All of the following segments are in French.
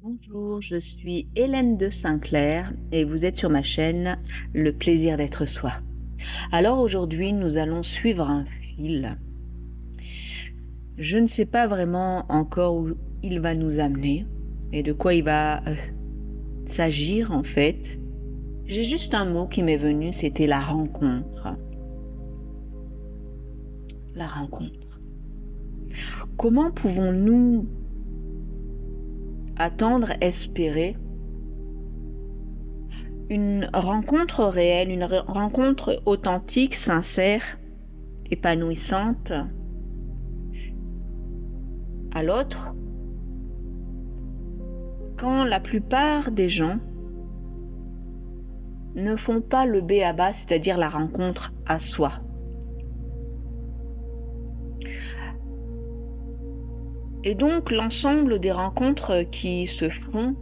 Bonjour, je suis Hélène de Sinclair et vous êtes sur ma chaîne Le plaisir d'être soi. Alors aujourd'hui, nous allons suivre un fil. Je ne sais pas vraiment encore où il va nous amener et de quoi il va s'agir en fait. J'ai juste un mot qui m'est venu, c'était la rencontre. La rencontre. Comment pouvons-nous attendre, espérer une rencontre réelle, une rencontre authentique, sincère, épanouissante à l'autre, quand la plupart des gens ne font pas le b.a.-ba, c'est-à-dire la rencontre à soi. Et donc l'ensemble des rencontres qui se font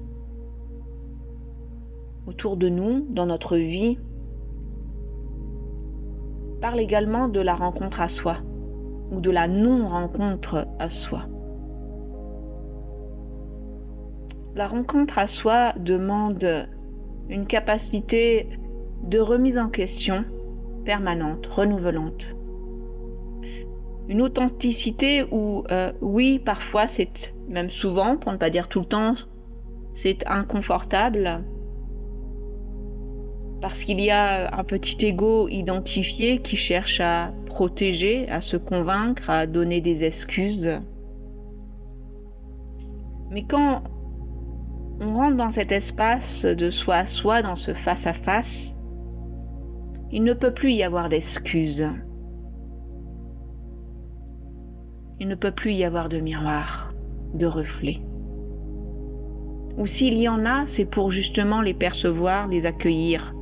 autour de nous, dans notre vie, parlent également de la rencontre à soi, ou de la non-rencontre à soi. La rencontre à soi demande une capacité de remise en question permanente, renouvelante. Une authenticité où, oui, parfois, c'est même souvent, pour ne pas dire tout le temps, c'est inconfortable, parce qu'il y a un petit ego identifié qui cherche à protéger, à se convaincre, à donner des excuses. Mais quand on rentre dans cet espace de soi à soi, dans ce face-à-face, il ne peut plus y avoir d'excuses. Il ne peut plus y avoir de miroir, de reflet. Ou s'il y en a, c'est pour justement les percevoir, les accueillir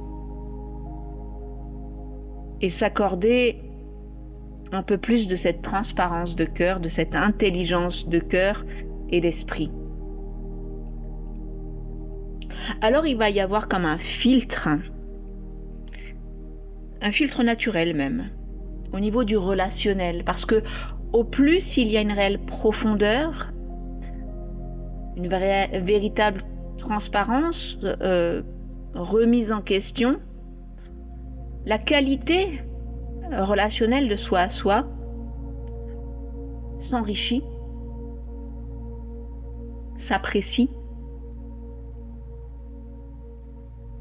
et s'accorder un peu plus de cette transparence de cœur, de cette intelligence de cœur et d'esprit. Alors il va y avoir comme un filtre naturel même, au niveau du relationnel, parce que au plus il y a une réelle profondeur, une véritable transparence, remise en question, la qualité relationnelle de soi à soi s'enrichit, s'apprécie,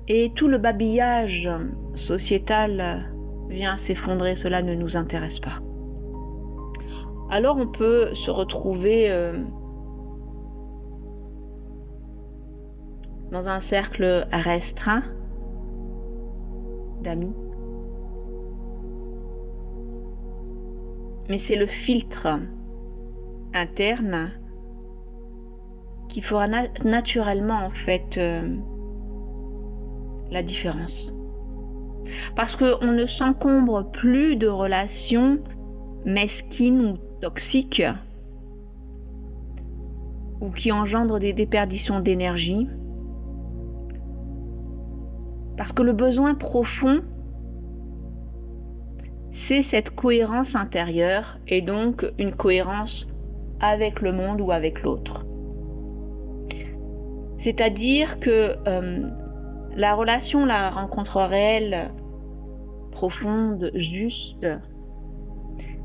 et tout le babillage sociétal vient s'effondrer, cela ne nous intéresse pas. Alors on peut se retrouver dans un cercle restreint d'amis. Mais c'est le filtre interne qui fera naturellement en fait la différence. Parce qu'on ne s'encombre plus de relations mesquines ou toxiques ou qui engendrent des déperditions d'énergie. Parce que le besoin profond, c'est cette cohérence intérieure et donc une cohérence avec le monde ou avec l'autre. C'est-à-dire que la relation, la rencontre réelle, profonde, juste,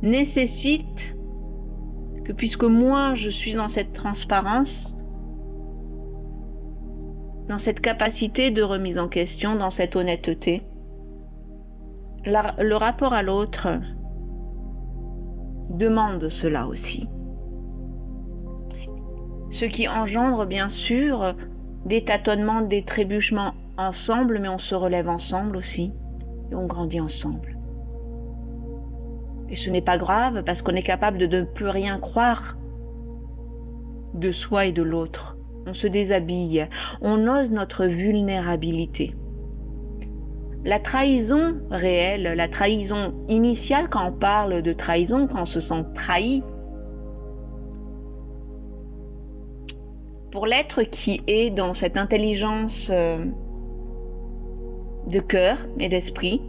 nécessite que puisque moi je suis dans cette transparence, dans cette capacité de remise en question, dans cette honnêteté, le rapport à l'autre demande cela aussi. Ce qui engendre bien sûr des tâtonnements, des trébuchements ensemble, mais on se relève ensemble aussi et on grandit ensemble. Et ce n'est pas grave parce qu'on est capable de ne plus rien croire de soi et de l'autre. On se déshabille, on ose notre vulnérabilité. La trahison réelle, la trahison initiale, quand on parle de trahison, quand on se sent trahi, pour l'être qui est dans cette intelligence de cœur et d'esprit,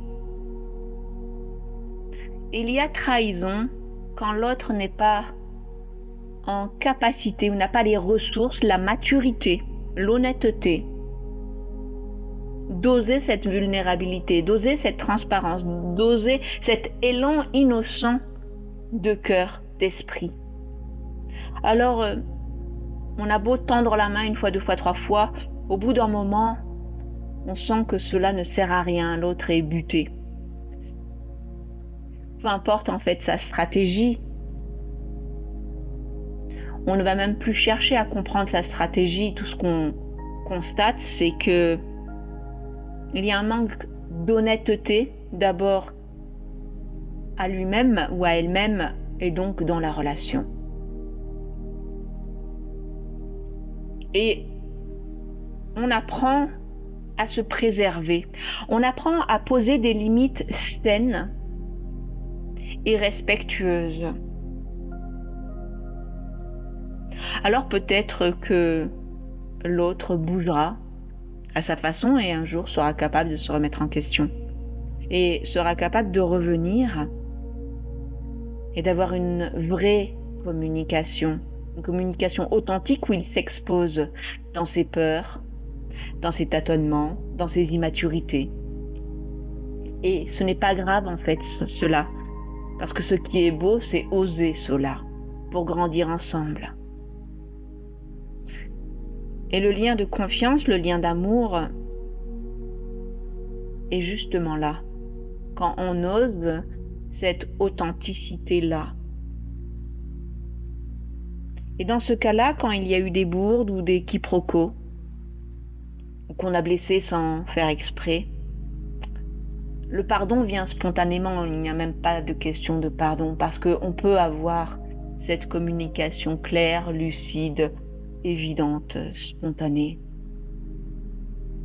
il y a trahison quand l'autre n'est pas en capacité ou n'a pas les ressources, la maturité l'honnêteté, d'oser cette vulnérabilité, d'oser cette transparence, d'oser cet élan innocent de cœur, d'esprit. Alors, on a beau tendre la main une fois, deux fois, trois fois, au bout d'un moment, on sent que cela ne sert à rien, l'autre est buté. Peu importe en fait sa stratégie, on ne va même plus chercher à comprendre sa stratégie. Tout ce qu'on constate, c'est que il y a un manque d'honnêteté, d'abord à lui-même ou à elle-même, et donc dans la relation. Et on apprend à se préserver. On apprend à poser des limites saines et respectueuses. Alors peut-être que l'autre bougera à sa façon et un jour sera capable de se remettre en question et sera capable de revenir et d'avoir une vraie communication, une communication authentique où il s'expose dans ses peurs, dans ses tâtonnements, dans ses immaturités. Et ce n'est pas grave en fait cela, parce que ce qui est beau, c'est oser cela pour grandir ensemble. Et le lien de confiance, le lien d'amour est justement là, quand on ose cette authenticité-là. Et dans ce cas-là, quand il y a eu des bourdes ou des quiproquos, ou qu'on a blessé sans faire exprès, le pardon vient spontanément, il n'y a même pas de question de pardon, parce qu'on peut avoir cette communication claire, lucide, évidente, spontanée.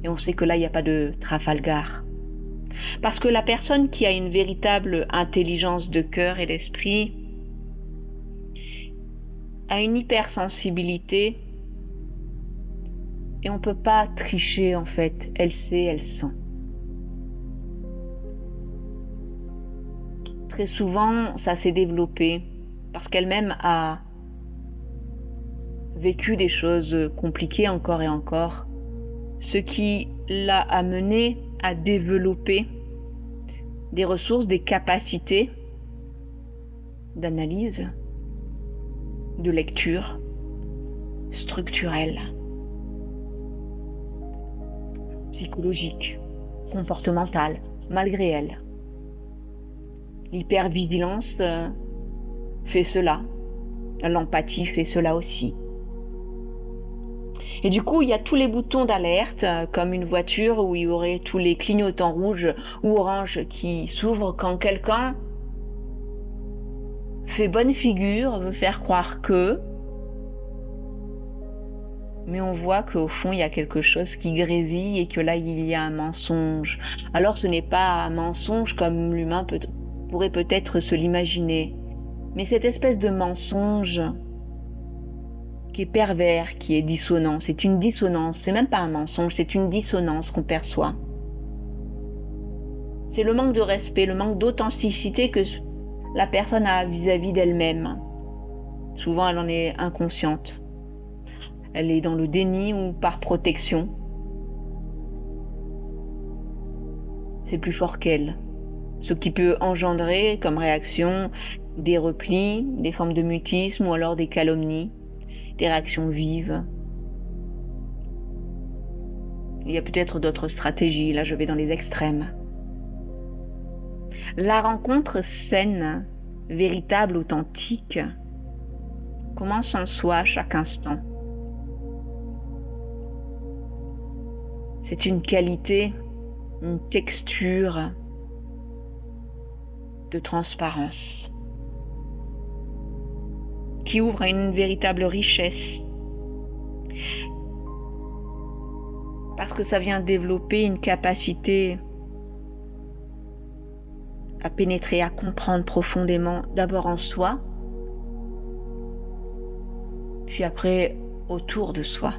Et on sait que là, il n'y a pas de Trafalgar. Parce que la personne qui a une véritable intelligence de cœur et d'esprit a une hypersensibilité et on ne peut pas tricher en fait. Elle sait, elle sent. Très souvent, ça s'est développé parce qu'elle-même a vécu des choses compliquées encore et encore, ce qui l'a amené à développer des ressources, des capacités d'analyse, de lecture structurelle, psychologique, comportementale, malgré elle. L'hypervigilance fait cela, l'empathie fait cela aussi. Et du coup, il y a tous les boutons d'alerte, comme une voiture où il y aurait tous les clignotants rouges ou oranges qui s'ouvrent quand quelqu'un fait bonne figure, veut faire croire que, mais on voit qu'au fond, il y a quelque chose qui grésille et que là, il y a un mensonge. Alors, ce n'est pas un mensonge comme l'humain pourrait peut-être se l'imaginer, mais cette espèce de mensonge qui est pervers, qui est dissonant. C'est une dissonance, c'est même pas un mensonge, c'est une dissonance qu'on perçoit. C'est le manque de respect, le manque d'authenticité que la personne a vis-à-vis d'elle-même. Souvent, elle en est inconsciente. Elle est dans le déni ou par protection. C'est plus fort qu'elle. Ce qui peut engendrer comme réaction des replis, des formes de mutisme ou alors des calomnies, des réactions vives. Il y a peut-être d'autres stratégies, là je vais dans les extrêmes. La rencontre saine, véritable, authentique, commence en soi à chaque instant. C'est une qualité, une texture de transparence qui ouvre à une véritable richesse parce que ça vient développer une capacité à pénétrer, à comprendre profondément, d'abord en soi, puis après autour de soi.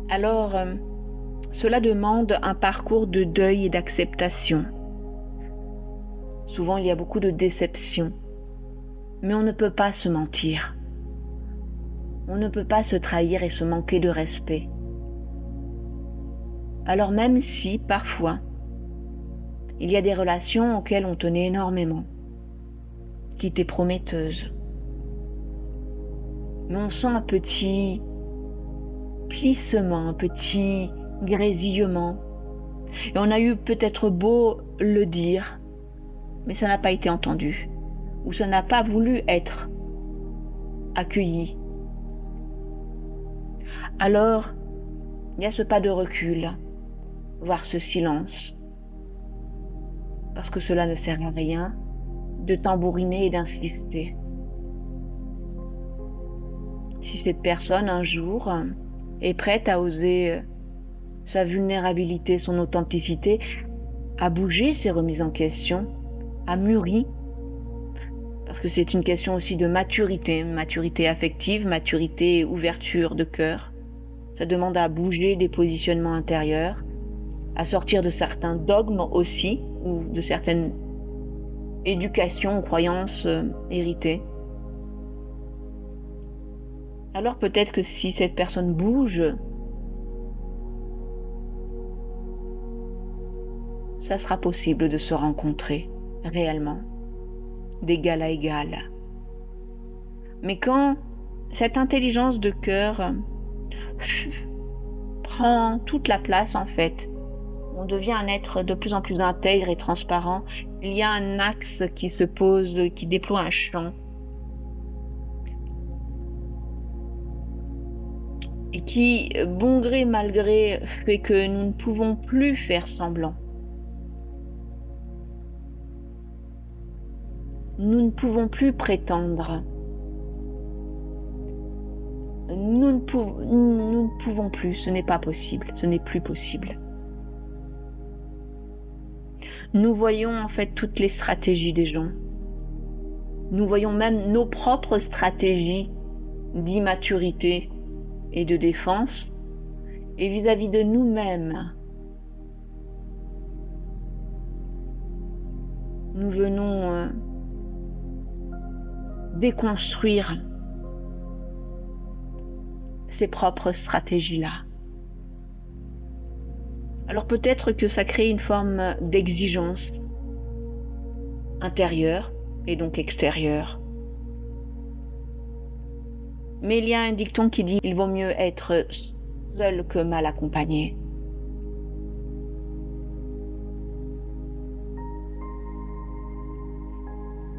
Alors, cela demande un parcours de deuil et d'acceptation. Souvent, il y a beaucoup de déception Mais on ne peut pas se mentir. On ne peut pas se trahir et se manquer de respect. Alors même si, parfois, il y a des relations auxquelles on tenait énormément, qui étaient prometteuses, mais on sent un petit plissement, un petit grésillement, et on a eu peut-être beau le dire, mais ça n'a pas été entendu, ou ça n'a pas voulu être accueilli. Alors, il y a ce pas de recul, voire ce silence, parce que cela ne sert à rien de tambouriner et d'insister. Si cette personne, un jour, est prête à oser sa vulnérabilité, son authenticité, à bouger ses remises en question, à mûrir, parce que c'est une question aussi de maturité, maturité affective, maturité et ouverture de cœur. Ça demande à bouger des positionnements intérieurs, à sortir de certains dogmes aussi, ou de certaines éducations ou croyances héritées. Alors peut-être que si cette personne bouge, ça sera possible de se rencontrer réellement, d'égal à égal. Mais quand cette intelligence de cœur prend toute la place en fait, on devient un être de plus en plus intègre et transparent, il y a un axe qui se pose, qui déploie un champ, et qui, bon gré mal gré, fait que nous ne pouvons plus faire semblant. Nous ne pouvons plus prétendre. Nous ne pouvons plus, ce n'est pas possible, ce n'est plus possible. Nous voyons en fait toutes les stratégies des gens. Nous voyons même nos propres stratégies d'immaturité et de défense, et vis-à-vis de nous-mêmes, nous venons déconstruire ces propres stratégies-là. Alors peut-être que ça crée une forme d'exigence intérieure et donc extérieure. Mais il y a un dicton qui dit « Il vaut mieux être seul que mal accompagné ».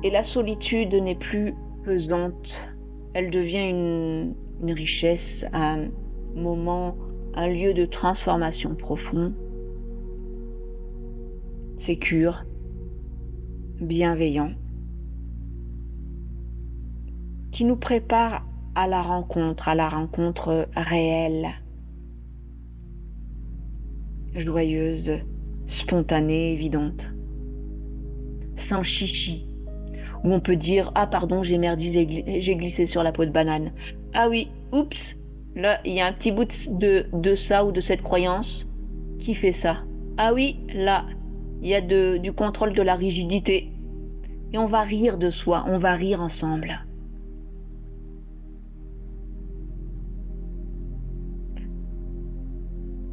Et la solitude n'est plus pesante, elle devient une richesse, un moment, un lieu de transformation profond, sécure, bienveillant, qui nous prépare à la rencontre réelle, joyeuse, spontanée, évidente, sans chichi, où on peut dire « Ah pardon, j'ai merdé, j'ai glissé sur la peau de banane. Ah oui, oups, là, il y a un petit bout de ça ou de cette croyance qui fait ça. Ah oui, là, il y a du contrôle de la rigidité. » Et on va rire de soi, on va rire ensemble.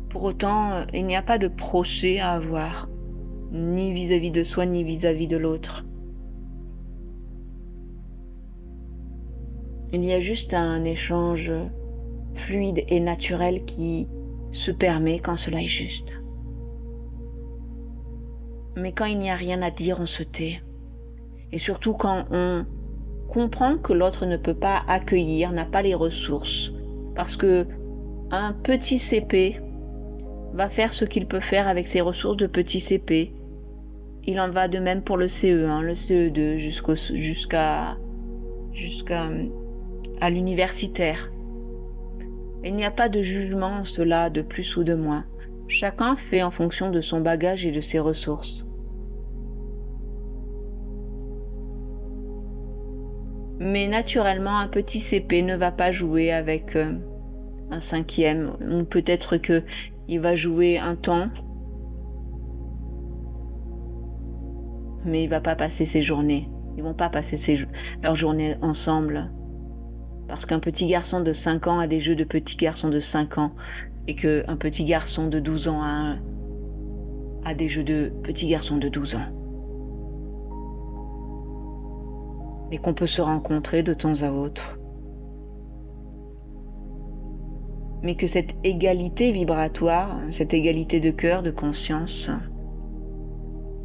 Pour autant, il n'y a pas de procès à avoir, ni vis-à-vis de soi, ni vis-à-vis de l'autre. Il y a juste un échange fluide et naturel qui se permet quand cela est juste. Mais quand il n'y a rien à dire, on se tait. Et surtout quand on comprend que l'autre ne peut pas accueillir, n'a pas les ressources. Parce que un petit CP va faire ce qu'il peut faire avec ses ressources de petit CP. Il en va de même pour le CE1, le CE2, jusqu'à l'universitaire. Il n'y a pas de jugement en cela, de plus ou de moins. Chacun fait en fonction de son bagage et de ses ressources. Mais naturellement, un petit CP ne va pas jouer avec un cinquième. Ou peut-être qu'il va jouer un temps, mais il ne va pas passer ses journées Ils vont pas passer leur journée ensemble. Parce qu'un petit garçon de 5 ans a des jeux de petit garçon de 5 ans et qu'un petit garçon de 12 ans a des jeux de petit garçon de 12 ans. Et qu'on peut se rencontrer de temps à autre. Mais que cette égalité vibratoire, cette égalité de cœur, de conscience,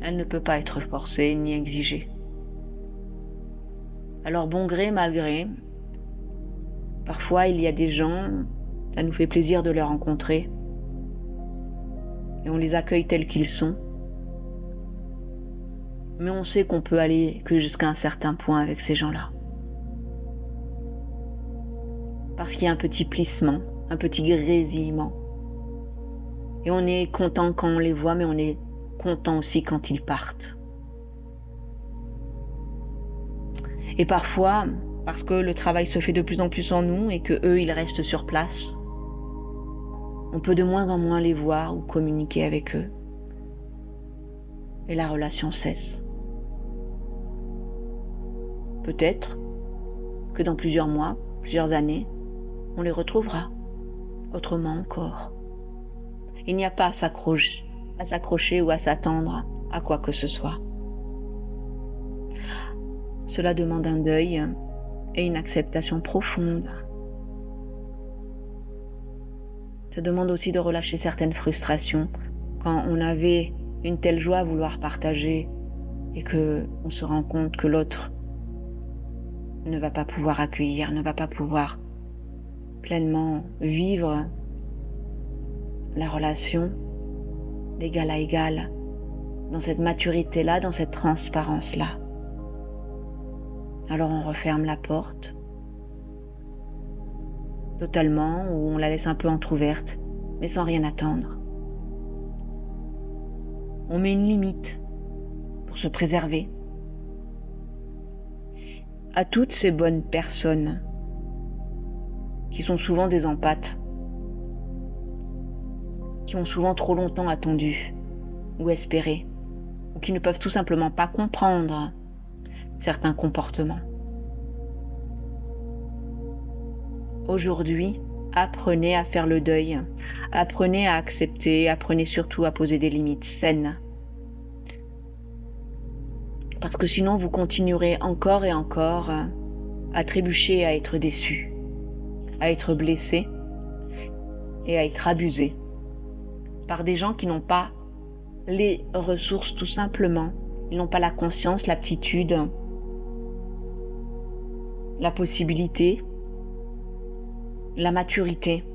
elle ne peut pas être forcée ni exigée. Alors bon gré, mal gré, parfois il y a des gens, ça nous fait plaisir de les rencontrer, et on les accueille tels qu'ils sont, mais on sait qu'on peut aller que jusqu'à un certain point avec ces gens-là. Parce qu'il y a un petit plissement, un petit grésillement. Et on est content quand on les voit, mais on est content aussi quand ils partent. Et parfois, parce que le travail se fait de plus en plus en nous et que eux, ils restent sur place, on peut de moins en moins les voir ou communiquer avec eux. Et la relation cesse. Peut-être que dans plusieurs mois, plusieurs années, on les retrouvera. Autrement encore. Il n'y a pas à s'accrocher ou à s'attendre à quoi que ce soit. Cela demande un deuil et une acceptation profonde. Ça demande aussi de relâcher certaines frustrations quand on avait une telle joie à vouloir partager et que on se rend compte que l'autre ne va pas pouvoir accueillir, ne va pas pouvoir pleinement vivre la relation d'égal à égal, dans cette maturité-là, dans cette transparence-là. Alors on referme la porte totalement ou on la laisse un peu entrouverte, mais sans rien attendre. On met une limite pour se préserver. À toutes ces bonnes personnes qui sont souvent des empathes, qui ont souvent trop longtemps attendu ou espéré, ou qui ne peuvent tout simplement pas comprendre certains comportements. Aujourd'hui, apprenez à faire le deuil, apprenez à accepter, apprenez surtout à poser des limites saines. Parce que sinon vous continuerez encore et encore à trébucher et à être déçus, à être blessés et à être abusés par des gens qui n'ont pas les ressources tout simplement. Ils n'ont pas la conscience, l'aptitude, la possibilité, la maturité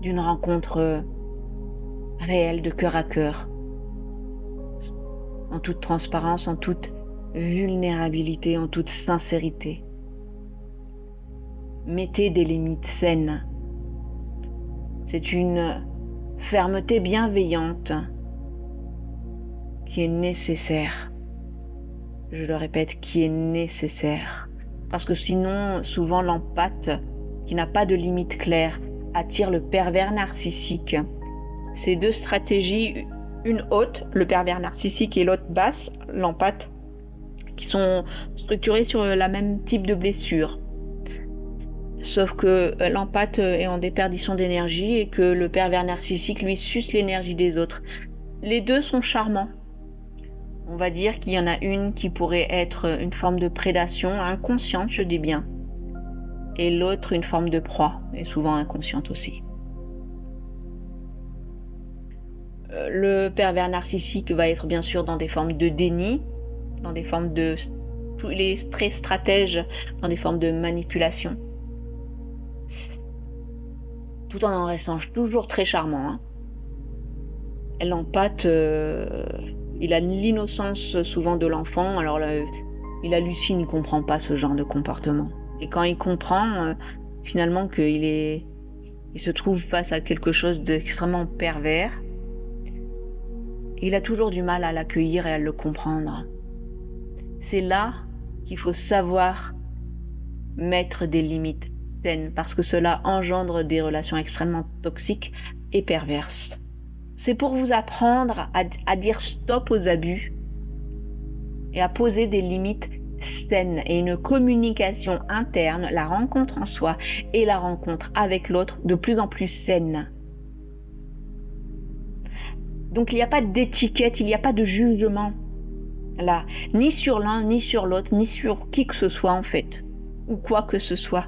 d'une rencontre réelle de cœur à cœur, en toute transparence, en toute vulnérabilité, en toute sincérité. Mettez des limites saines. C'est une fermeté bienveillante qui est nécessaire. Je le répète, qui est nécessaire. Parce que sinon, souvent l'empathe, qui n'a pas de limite claire, attire le pervers narcissique. Ces deux stratégies, une haute, le pervers narcissique, et l'autre basse, l'empathe, qui sont structurées sur la même type de blessure. Sauf que l'empathe est en déperdition d'énergie et que le pervers narcissique lui suce l'énergie des autres. Les deux sont charmants. On va dire qu'il y en a une qui pourrait être une forme de prédation inconsciente, je dis bien, et l'autre une forme de proie, et souvent inconsciente aussi. Le pervers narcissique va être bien sûr dans des formes de déni, dans des formes de tous les très stratèges, dans des formes de manipulation, tout en restant toujours très charmant. Hein. L'empathe, il a l'innocence souvent de l'enfant, alors là, il hallucine, il comprend pas ce genre de comportement. Et quand il comprend, finalement il se trouve face à quelque chose d'extrêmement pervers, et il a toujours du mal à l'accueillir et à le comprendre. C'est là qu'il faut savoir mettre des limites saines, parce que cela engendre des relations extrêmement toxiques et perverses. C'est pour vous apprendre à dire stop aux abus et à poser des limites saines et une communication interne, la rencontre en soi et la rencontre avec l'autre de plus en plus saine. Donc il n'y a pas d'étiquette, il n'y a pas de jugement là, ni sur l'un, ni sur l'autre, ni sur qui que ce soit en fait, ou quoi que ce soit.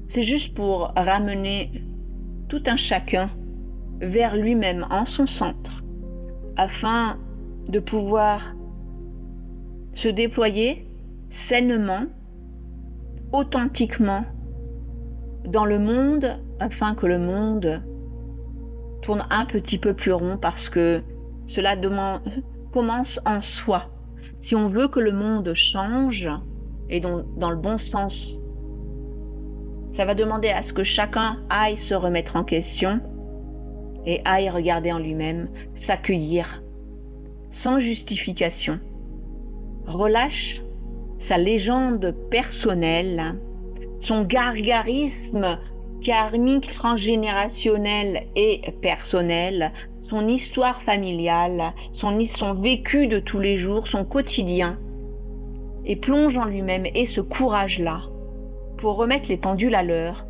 C'est juste pour ramener tout un chacun vers lui-même, en son centre, afin de pouvoir se déployer sainement, authentiquement dans le monde, afin que le monde tourne un petit peu plus rond, parce que cela commence en soi. Si on veut que le monde change, et dans le bon sens, ça va demander à ce que chacun aille se remettre en question et aille regarder en lui-même, s'accueillir, sans justification. Relâche sa légende personnelle, son gargarisme karmique transgénérationnel et personnel, son histoire familiale, son vécu de tous les jours, son quotidien, et plonge en lui-même et ce courage-là pour remettre les pendules à l'heure,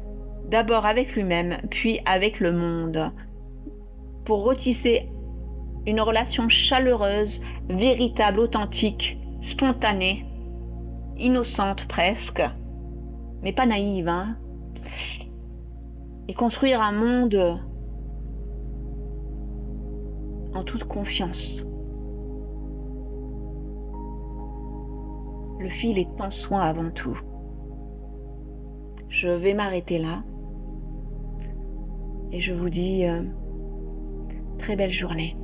d'abord avec lui-même, puis avec le monde, pour retisser une relation chaleureuse, véritable, authentique, spontanée, innocente presque, mais pas naïve, hein, et construire un monde en toute confiance. Le fil est en soi avant tout. Je vais m'arrêter là et je vous dis très belle journée.